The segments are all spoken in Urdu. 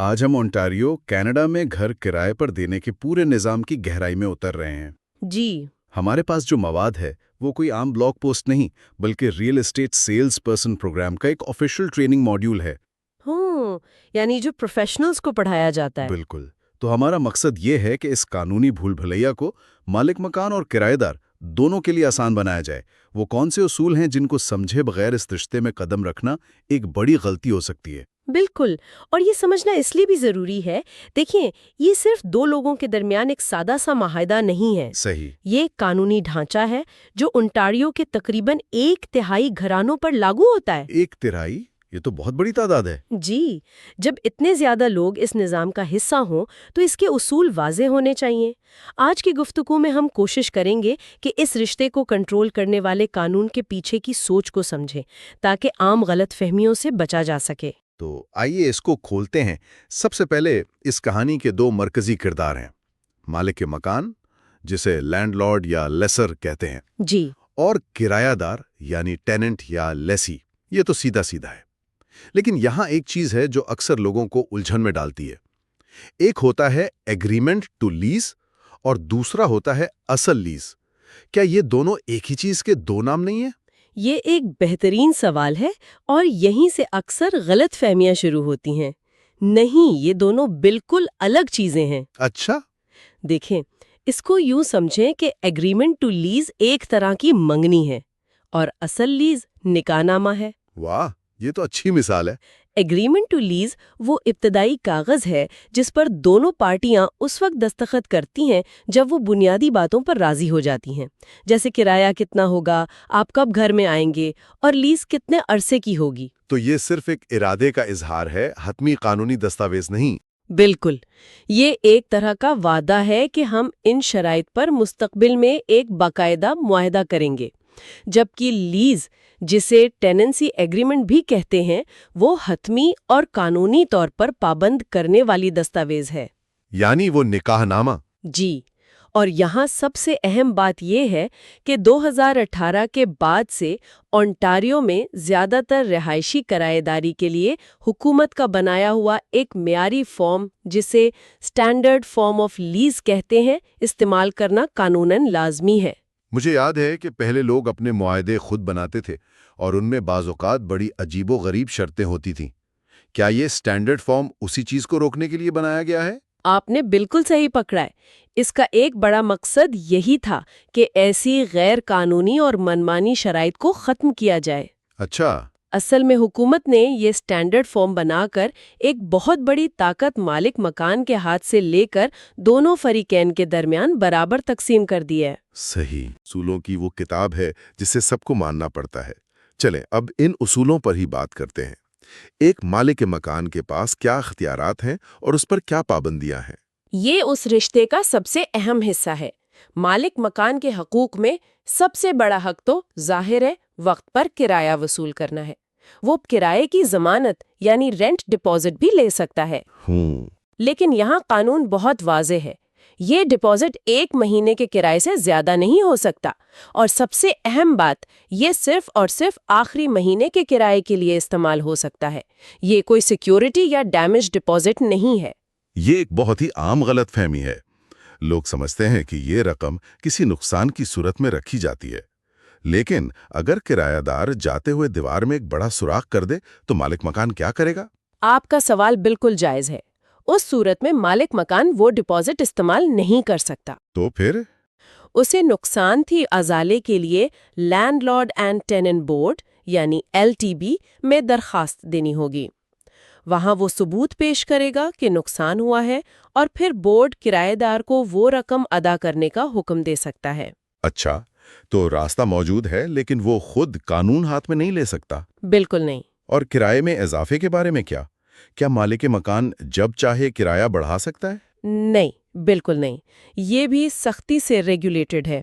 آج ہم اونٹاریو کینیڈا میں گھر کرائے پر دینے کے پورے نظام کی گہرائی میں اتر رہے ہیں۔ جی۔ ہمارے پاس جو مواد ہے وہ کوئی عام بلاگ پوسٹ نہیں بلکہ real estate sales person program کا ایک آفیشیل ٹریننگ ماڈیول ہے۔ یعنی جو پروفیشنلز کو پڑھایا جاتا ہے۔ بالکل۔ تو ہمارا مقصد یہ ہے کہ اس قانونی بھول بھلیا کو مالک مکان اور کرایہ دار دونوں کے لیے آسان بنایا جائے۔ وہ کون سے اصول ہیں جن کو سمجھے بغیر اس رشتے میں قدم رکھنا ایک بڑی غلطی ہو سکتی ہے۔ بالکل، اور یہ سمجھنا اس لیے بھی ضروری ہے۔ دیکھیں، یہ صرف دو لوگوں کے درمیان ایک سادہ سا معاہدہ نہیں ہے۔ صحیح۔ یہ ایک قانونی ڈھانچہ ہے جو انٹاریو کے تقریباً 1/3 گھرانوں پر لاگو ہوتا ہے۔ 1/3؟ یہ تو بہت بڑی تعداد ہے۔ جی، جب اتنے زیادہ لوگ اس نظام کا حصہ ہوں تو اس کے اصول واضح ہونے چاہیے۔ آج کی گفتگو میں ہم کوشش کریں گے کہ اس رشتے کو کنٹرول کرنے والے قانون کے پیچھے کی سوچ کو سمجھیں تاکہ عام غلط فہمیوں سے بچا جا سکے۔ تو آئیے اس کو کھولتے ہیں۔ سب سے پہلے اس کہانی کے دو مرکزی کردار ہیں، مالک مکان جسے لینڈ لارڈ یا لیسر کہتے ہیں، جی، اور کرایہ دار یعنی ٹیننٹ یا لیسی۔ یہ تو سیدھا سیدھا ہے، لیکن یہاں ایک چیز ہے جو اکثر لوگوں کو الجھن میں ڈالتی ہے۔ ایک ہوتا ہے ایگریمنٹ ٹو لیز اور دوسرا ہوتا ہے اصل لیز۔ کیا یہ دونوں ایک ہی چیز کے دو نام نہیں ہیں؟ یہ ایک بہترین سوال ہے اور یہیں سے اکثر غلط فہمیاں شروع ہوتی ہیں۔ نہیں، یہ دونوں بالکل الگ چیزیں ہیں۔ اچھا۔ دیکھیں، اس کو یوں سمجھیں کہ ایگریمنٹ ٹو لیز ایک طرح کی منگنی ہے اور اصل لیز نکاح نامہ ہے۔ واہ، یہ تو اچھی مثال ہے۔ ایگریمنٹ ٹو لیز وہ ابتدائی کاغذ ہے جس پر دونوں پارٹیاں اس وقت دستخط کرتی ہیں جب وہ بنیادی باتوں پر راضی ہو جاتی ہیں، جیسے کرایہ کتنا ہوگا، آپ کب گھر میں آئیں گے، اور لیز کتنے عرصے کی ہوگی۔ تو یہ صرف ایک ارادے کا اظہار ہے، حتمی قانونی دستاویز نہیں۔ بالکل، یہ ایک طرح کا وعدہ ہے کہ ہم ان شرائط پر مستقبل میں ایک باقاعدہ معاہدہ کریں گے، جبکہ لیز، جسے ٹیننسی ایگریمنٹ بھی کہتے ہیں، وہ حتمی اور قانونی طور پر پابند کرنے والی دستاویز ہے۔ یعنی وہ نکاح نامہ۔ جی، اور یہاں سب سے اہم بات یہ ہے کہ 2018 کے بعد سے اونٹاریو میں زیادہ تر رہائشی کرایہ داری کے لیے حکومت کا بنایا ہوا ایک معیاری فارم، جسے اسٹینڈرڈ فارم آف لیز کہتے ہیں، استعمال کرنا قانوناً لازمی ہے۔ مجھے یاد ہے کہ پہلے لوگ اپنے معاہدے خود بناتے تھے اور ان میں بعض اوقات بڑی عجیب و غریب شرطیں ہوتی تھیں۔ کیا یہ اسٹینڈرڈ فارم اسی چیز کو روکنے کے لیے بنایا گیا ہے؟ آپ نے بالکل صحیح پکڑا ہے۔ اس کا ایک بڑا مقصد یہی تھا کہ ایسی غیر قانونی اور منمانی شرائط کو ختم کیا جائے۔ اچھا۔ اصل میں حکومت نے یہ سٹینڈرڈ فارم بنا کر ایک بہت بڑی طاقت مالک مکان کے ہاتھ سے لے کر دونوں فریقین کے درمیان برابر تقسیم کر دی ہے۔ صحیح، اصولوں کی وہ کتاب ہے جسے سب کو ماننا پڑتا ہے۔ چلیں اب ان اصولوں پر ہی بات کرتے ہیں۔ ایک مالک مکان کے پاس کیا اختیارات ہیں اور اس پر کیا پابندیاں ہیں؟ یہ اس رشتے کا سب سے اہم حصہ ہے۔ مالک مکان کے حقوق میں سب سے بڑا حق تو ظاہر ہے وقت پر کرایہ وصول کرنا ہے۔ وہ کرائے کی ضمانت یعنی رینٹ ڈپازٹ بھی لے سکتا ہے۔ لیکن یہاں قانون بہت واضح ہے۔ یہ ڈپازٹ 1 مہینے کے کرائے سے زیادہ نہیں ہو سکتا، اور سب سے اہم بات، یہ صرف اور صرف آخری مہینے کے کرائے کے لیے استعمال ہو سکتا ہے۔ یہ کوئی سیکیورٹی یا ڈیمیج ڈپازٹ نہیں ہے۔ یہ ایک بہت ہی عام غلط فہمی ہے۔ لوگ سمجھتے ہیں کہ یہ رقم کسی نقصان کی صورت میں رکھی جاتی ہے، لیکن اگر کرایہ دار جاتے ہوئے دیوار میں ایک بڑا سوراخ کر دے تو مالک مکان کیا کرے گا؟ آپ کا سوال بالکل جائز ہے۔ اس صورت میں مالک مکان وہ ڈپازٹ استعمال نہیں کر سکتا۔ تو پھر اسے نقصان کی ازالے کے لیے landlord and tenant board یعنی LTB میں درخواست دینی ہوگی۔ وہاں وہ ثبوت پیش کرے گا کہ نقصان ہوا ہے، اور پھر بورڈ کرایہ دار کو وہ رقم ادا کرنے کا حکم دے سکتا ہے۔ اچھا، تو راستہ موجود ہے لیکن وہ خود قانون ہاتھ میں نہیں لے سکتا؟ بالکل نہیں۔ اور کرائے میں اضافے کے بارے میں کیا؟ کیا مالک مکان جب چاہے کرایہ بڑھا سکتا ہے؟ نہیں، بالکل نہیں۔ یہ بھی سختی سے ریگولیٹڈ ہے۔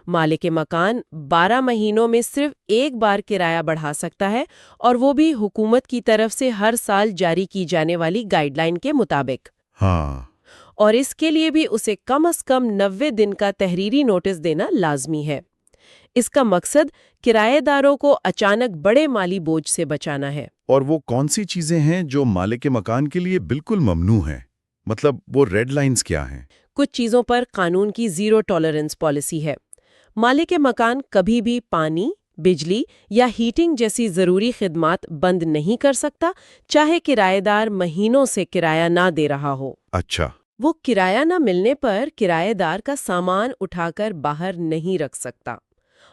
مالک مکان 12 مہینوں میں صرف ایک بار کرایہ بڑھا سکتا ہے، اور وہ بھی حکومت کی طرف سے ہر سال جاری کی جانے والی گائیڈ لائن کے مطابق۔ ہاں۔ اور اس کے لیے بھی اسے کم از کم 90 دن کا تحریری نوٹس دینا لازمی ہے۔ اس کا مقصد کرایہ داروں کو اچانک بڑے مالی بوجھ سے بچانا ہے۔ اور وہ کون سی چیزیں ہیں جو مالک مکان کے لیے بالکل ممنوع ہیں؟ مطلب وہ ریڈ لائنز کیا ہیں؟ کچھ چیزوں پر قانون کی زیرو ٹالرنس پالیسی ہے۔ مالک مکان کبھی بھی پانی، بجلی یا ہیٹنگ جیسی ضروری خدمات بند نہیں کر سکتا، چاہے کرایہ دار مہینوں سے کرایہ نہ دے رہا ہو۔ اچھا۔ وہ کرایہ نہ ملنے پر کرایہ دار کا سامان اٹھا کر باہر نہیں رکھ سکتا۔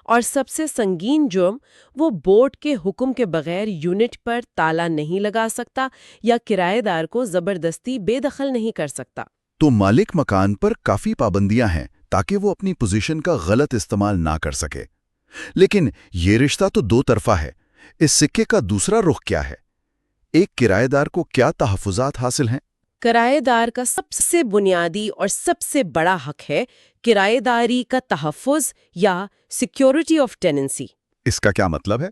اور سب سے سنگین جرم، وہ بورڈ کے حکم کے بغیر یونٹ پر تالا نہیں لگا سکتا یا کرایہ دار کو زبردستی بے دخل نہیں کر سکتا۔ تو مالک مکان پر کافی پابندیاں ہیں تاکہ وہ اپنی پوزیشن کا غلط استعمال نہ کر سکے۔ لیکن یہ رشتہ تو دو طرفہ ہے۔ اس سکے کا دوسرا رخ کیا ہے؟ ایک کرایہ دار کو کیا تحفظات حاصل ہیں؟ کرایہ دار کا سب سے بنیادی اور سب سے بڑا حق ہے کرایہ داری کا تحفظ یا سیکیورٹی آف ٹیننسی۔ اس کا کیا مطلب ہے؟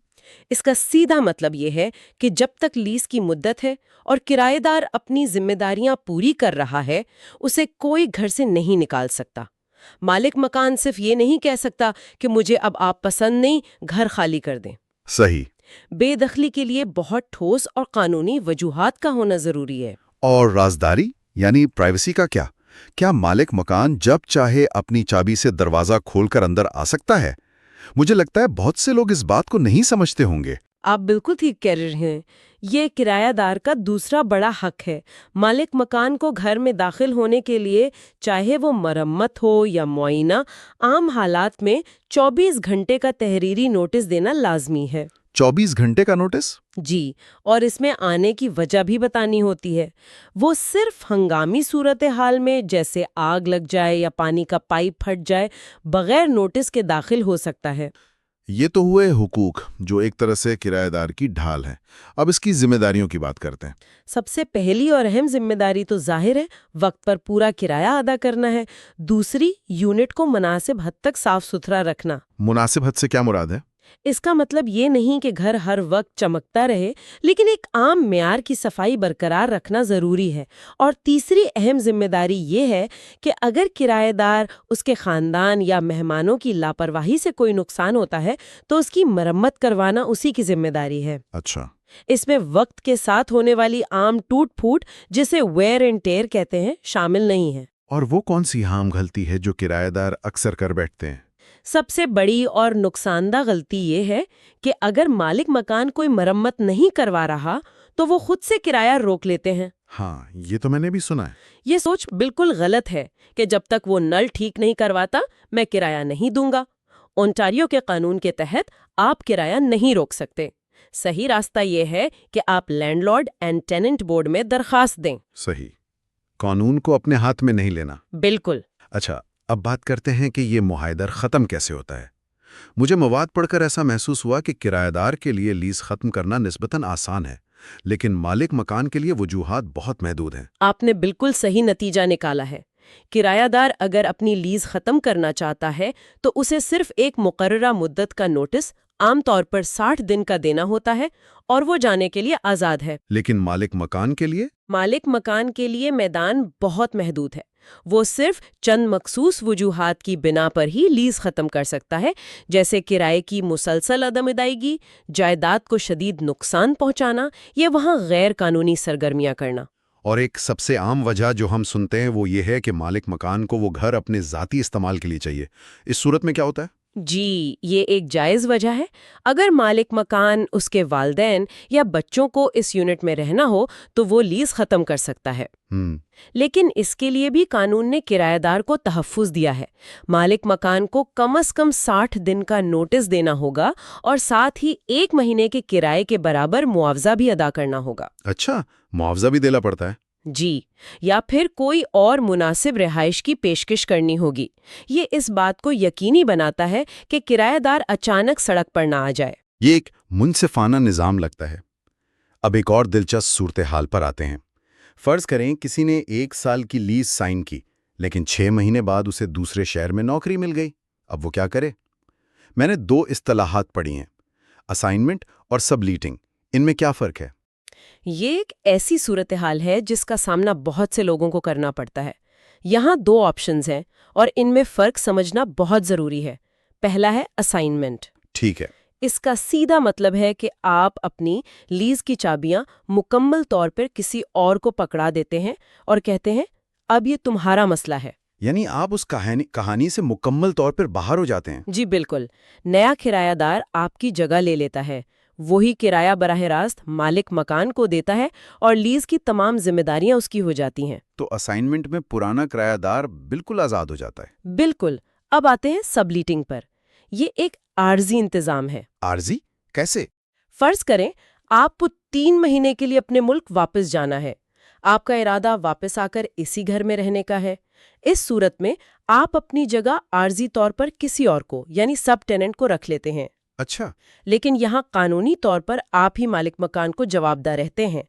اس کا سیدھا مطلب یہ ہے کہ جب تک لیز کی مدت ہے اور کرایہ دار اپنی ذمہ داریاں پوری کر رہا ہے، اسے کوئی گھر سے نہیں نکال سکتا۔ مالک مکان صرف یہ نہیں کہہ سکتا کہ مجھے اب آپ پسند نہیں، گھر خالی کر دیں۔ صحیح۔ بے دخلی کے لیے بہت ٹھوس اور قانونی وجوہات کا ہونا ضروری ہے۔ اور رازداری یعنی پرائیویسی کا کیا؟ کیا مالک مکان جب چاہے اپنی چابی سے دروازہ کھول کر اندر آ سکتا ہے؟ مجھے لگتا ہے بہت سے لوگ اس بات کو نہیں سمجھتے ہوں گے۔ آپ بالکل ٹھیک کہہ رہے ہیں، یہ کرایہ دار کا دوسرا بڑا حق ہے۔ مالک مکان کو گھر میں داخل ہونے کے لیے، چاہے وہ مرمت ہو یا معائنہ، عام حالات میں 24 گھنٹے کا تحریری نوٹس دینا لازمی ہے۔ 24 گھنٹے کا نوٹس؟ جی، اور اس میں آنے کی وجہ بھی بتانی ہوتی ہے۔ وہ صرف ہنگامی صورتحال میں، جیسے آگ لگ جائے یا پانی کا پائپ پھٹ جائے، بغیر نوٹس کے داخل ہو سکتا ہے۔ یہ تو ہوئے حقوق جو ایک طرح سے کرایہ دار کی ڈھال ہے۔ اب اس کی ذمہ داریوں کی بات کرتے ہیں۔ سب سے پہلی اور اہم ذمہ داری تو ظاہر ہے وقت پر پورا کرایہ ادا کرنا ہے۔ دوسری، یونٹ کو مناسب حد تک صاف ستھرا رکھنا۔ مناسب حد سے کیا مراد ہے؟ اس کا مطلب یہ نہیں کہ گھر ہر وقت چمکتا رہے، لیکن ایک عام معیار کی صفائی برقرار رکھنا ضروری ہے۔ اور تیسری اہم ذمہ داری یہ ہے کہ اگر کرایہ دار، اس کے خاندان یا مہمانوں کی لاپرواہی سے کوئی نقصان ہوتا ہے تو اس کی مرمت کروانا اسی کی ذمہ داری ہے۔ اچھا۔ اس میں وقت کے ساتھ ہونے والی عام ٹوٹ پھوٹ، جسے ویئر اینڈ ٹیئر کہتے ہیں، شامل نہیں ہے۔ اور وہ کون سی عام غلطی ہے جو کرایہ دار اکثر کر بیٹھتے ہیں؟ سب سے بڑی اور نقصان دہ غلطی یہ ہے کہ اگر مالک مکان کوئی مرمت نہیں کروا رہا تو وہ خود سے کرایہ روک لیتے ہیں۔ ہاں، یہ تو میں نے بھی سنا ہے۔ یہ سوچ بالکل غلط ہے کہ جب تک وہ نل ٹھیک نہیں کرواتا میں کرایہ نہیں دوں گا۔ اونٹاریو کے قانون کے تحت آپ کرایہ نہیں روک سکتے۔ صحیح راستہ یہ ہے کہ آپ landlord and tenant board میں درخواست دیں۔ صحیح۔ قانون کو اپنے ہاتھ میں نہیں لینا۔ بالکل۔ اچھا، اب بات کرتے ہیں کہ یہ معاہدہ ختم کیسے ہوتا ہے۔ مجھے مواد پڑھ کر ایسا محسوس ہوا کہ کرایہ دار کے لیے لیز ختم کرنا نسبتاً آسان ہے، لیکن مالک مکان کے لیے وجوہات بہت محدود ہیں۔ آپ نے بالکل صحیح نتیجہ نکالا ہے۔ کرایہ دار اگر اپنی لیز ختم کرنا چاہتا ہے تو اسے صرف ایک مقررہ مدت کا نوٹس، عام طور پر 60 دن کا دینا ہوتا ہے، اور وہ جانے کے لیے آزاد ہے۔ لیکن مالک مکان کے لیے؟ مالک مکان کے لیے میدان بہت محدود ہے۔ وہ صرف چند مخصوص وجوہات کی بنا پر ہی لیز ختم کر سکتا ہے، جیسے کرائے کی مسلسل عدم ادائیگی، جائیداد کو شدید نقصان پہنچانا، یا وہاں غیر قانونی سرگرمیاں کرنا۔ اور ایک سب سے عام وجہ جو ہم سنتے ہیں وہ یہ ہے کہ مالک مکان کو وہ گھر اپنے ذاتی استعمال کے لیے چاہیے۔ اس صورت میں کیا ہوتا ہے؟ جی، یہ ایک جائز وجہ ہے۔ اگر مالک مکان، اس کے والدین یا بچوں کو اس یونٹ میں رہنا ہو تو وہ لیز ختم کر سکتا ہے۔ لیکن اس کے لیے بھی قانون نے کرایہ دار کو تحفظ دیا ہے۔ مالک مکان کو کم از کم 60 دن کا نوٹس دینا ہوگا اور ساتھ ہی 1 مہینے کے کرائے کے برابر معاوضہ بھی ادا کرنا ہوگا۔ اچھا، معاوضہ بھی دینا پڑتا ہے؟ جی، یا پھر کوئی اور مناسب رہائش کی پیشکش کرنی ہوگی۔ یہ اس بات کو یقینی بناتا ہے کہ کرایہ دار اچانک سڑک پر نہ آ جائے۔ یہ ایک منصفانہ نظام لگتا ہے۔ اب ایک اور دلچسپ صورتحال پر آتے ہیں۔ فرض کریں کسی نے 1 سال کی لیز سائن کی، لیکن 6 مہینے بعد اسے دوسرے شہر میں نوکری مل گئی۔ اب وہ کیا کرے؟ میں نے 2 اصطلاحات پڑھی ہیں، اسائنمنٹ اور سبلیٹنگ۔ ان میں کیا فرق ہے؟ یہ ایک ایسی صورتحال ہے جس کا سامنا بہت سے لوگوں کو کرنا پڑتا ہے۔ یہاں 2 آپشنز ہیں اور ان میں فرق سمجھنا بہت ضروری ہے۔ پہلا ہے اسائنمنٹ۔ ٹھیک ہے۔ اس کا سیدھا مطلب ہے کہ آپ اپنی لیز کی چابیاں مکمل طور پر کسی اور کو پکڑا دیتے ہیں اور کہتے ہیں اب یہ تمہارا مسئلہ ہے۔ یعنی آپ اس کہانی سے مکمل طور پر باہر ہو جاتے ہیں۔ جی بالکل، نیا کرایہ دار آپ کی جگہ لے لیتا ہے، وہی کرایہ براہ راست مالک مکان کو دیتا ہے اور لیز کی تمام ذمہ داریاں اس کی ہو جاتی ہیں۔ تو اسائنمنٹ میں پرانا کرایہ دار بالکل آزاد ہو جاتا ہے۔ بالکل۔ اب آتے ہیں سب لیٹنگ پر۔ یہ ایک عارضی انتظام ہے۔ عارضی؟ کیسے؟ فرض کریں آپ کو 3 مہینے کے لیے اپنے ملک واپس جانا ہے۔ آپ کا ارادہ واپس آ کر اسی گھر میں رہنے کا ہے۔ اس صورت میں آپ اپنی جگہ عارضی طور پر کسی اور کو یعنی سب ٹیننٹ کو رکھ لیتے ہیں۔ اچھا۔ لیکن یہاں قانونی طور پر آپ ہی مالک مکان کو جواب دہ رہتے ہیں۔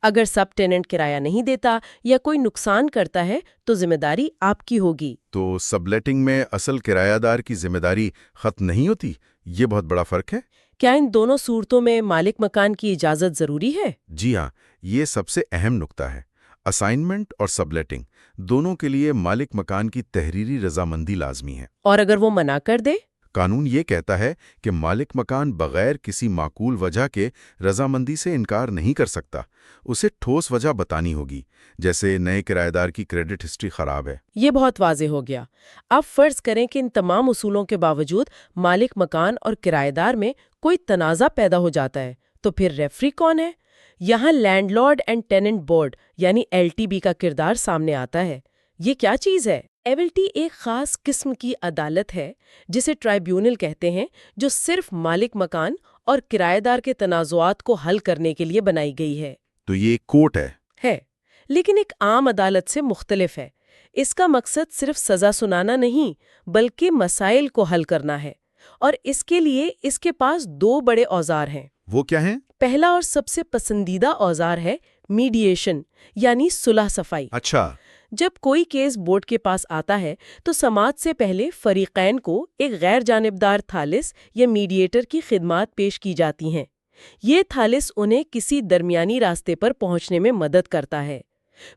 اگر سب ٹیننٹ کرایہ نہیں دیتا یا کوئی نقصان کرتا ہے تو ذمہ داری آپ کی ہوگی۔ تو سب لیٹنگ میں اصل کرایہ دار کی ذمہ داری ختم نہیں ہوتی؟ یہ بہت بڑا فرق ہے۔ کیا ان دونوں صورتوں میں مالک مکان کی اجازت ضروری ہے؟ جی ہاں، یہ سب سے اہم نکتہ ہے۔ اسائنمنٹ اور سب لیٹنگ دونوں کے لیے مالک مکان کی تحریری رضامندی لازمی ہے۔ اور اگر وہ منع کر دے؟ قانون یہ کہتا ہے کہ مالک مکان بغیر کسی معقول وجہ کے رضامندی سے انکار نہیں کر سکتا۔ اسے ٹھوس وجہ بتانی ہوگی، جیسے نئے کرایہ دار کی کریڈٹ ہسٹری خراب ہے۔ یہ بہت واضح ہو گیا۔ اب فرض کریں کہ ان تمام اصولوں کے باوجود مالک مکان اور کرایہ دار میں کوئی تنازع پیدا ہو جاتا ہے، تو پھر ریفری کون ہے؟ یہاں landlord and tenant board یعنی LTB کا کردار سامنے آتا ہے۔ یہ کیا چیز ہے؟ LT ایک خاص قسم کی عدالت ہے جسے ٹرائیبیونل کہتے ہیں، جو صرف مالک مکان اور کرایہ دار کے تنازعات کو حل کرنے کے لیے بنائی گئی ہے۔ تو یہ ایک کورٹ ہے۔ لیکن ایک عام عدالت سے مختلف ہے۔ اس کا مقصد صرف سزا سنانا نہیں بلکہ مسائل کو حل کرنا ہے، اور اس کے لیے اس کے پاس 2 بڑے اوزار ہیں۔ وہ کیا ہیں؟ پہلا اور سب سے پسندیدہ اوزار ہے میڈیشن یعنی صلح صفائی۔ اچھا۔ جب کوئی کیس بورڈ کے پاس آتا ہے تو سماعت سے پہلے فریقین کو ایک غیر جانبدار تھالس یا میڈیٹر کی خدمات پیش کی جاتی ہیں۔ یہ تھالس انہیں کسی درمیانی راستے پر پہنچنے میں مدد کرتا ہے۔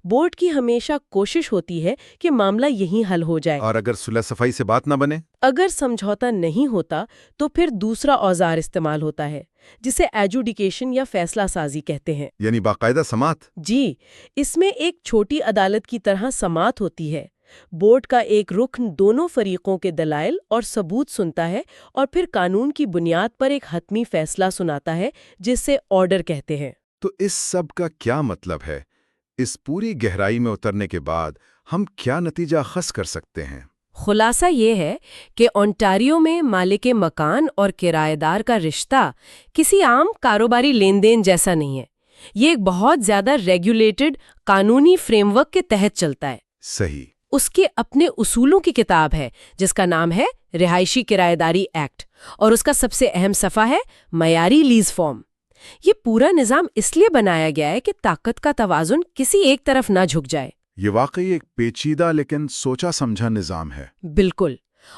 بورڈ کی ہمیشہ کوشش ہوتی ہے کہ معاملہ یہیں حل ہو جائے۔ اور اگر صلح صفائی سے بات نہ بنے؟ اگر سمجھوتا نہیں ہوتا تو پھر دوسرا اوزار استعمال ہوتا ہے جسے ایڈجوڈیکیشن یا فیصلہ سازی کہتے ہیں۔ یعنی باقاعدہ سماعت؟ جی، اس میں ایک چھوٹی عدالت کی طرح سماعت ہوتی ہے۔ بورڈ کا ایک رکن دونوں فریقوں کے دلائل اور ثبوت سنتا ہے اور پھر قانون کی بنیاد پر ایک حتمی فیصلہ سناتا ہے جسے آرڈر کہتے ہیں۔ تو اس سب کا کیا مطلب ہے؟ اس پوری گہرائی میں اترنے کے بعد ہم کیا نتیجہ خاص کر سکتے ہیں؟ خلاصہ یہ ہے کہ اونٹاریو میں مالک مکان اور کرایہ دار کا رشتہ کسی عام کاروباری لین دین جیسا نہیں ہے۔ یہ ایک بہت زیادہ ریگولیٹڈ قانونی فریم ورک کے تحت چلتا ہے۔ صحیح۔ اس کے اپنے اصولوں کی کتاب ہے جس کا نام ہے رہائشی کرایہ داری ایکٹ، اور اس کا سب سے اہم صفحہ ہے معیاری لیز فارم۔ یہ پورا نظام اس لیے بنایا گیا ہے کہ طاقت کا توازن کسی ایک طرف نہ جھک جائے۔ یہ واقعی ایک پیچیدہ لیکن سوچا سمجھا نظام ہے۔ بالکل۔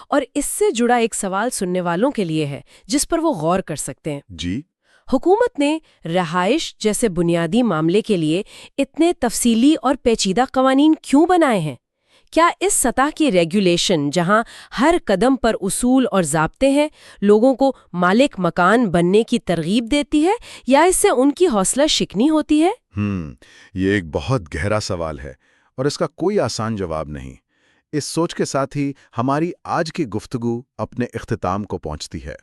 اور اس سے جڑا ایک سوال سننے والوں کے لیے ہے جس پر وہ غور کر سکتے ہیں۔ جی؟ حکومت نے رہائش جیسے بنیادی معاملے کے لیے اتنے تفصیلی اور پیچیدہ قوانین کیوں بنائے ہیں؟ کیا اس سطح کی ریگولیشن جہاں ہر قدم پر اصول اور ضابطے ہیں لوگوں کو مالک مکان بننے کی ترغیب دیتی ہے یا اس سے ان کی حوصلہ شکنی ہوتی ہے؟ یہ ایک بہت گہرا سوال ہے اور اس کا کوئی آسان جواب نہیں۔ اس سوچ کے ساتھ ہی ہماری آج کی گفتگو اپنے اختتام کو پہنچتی ہے۔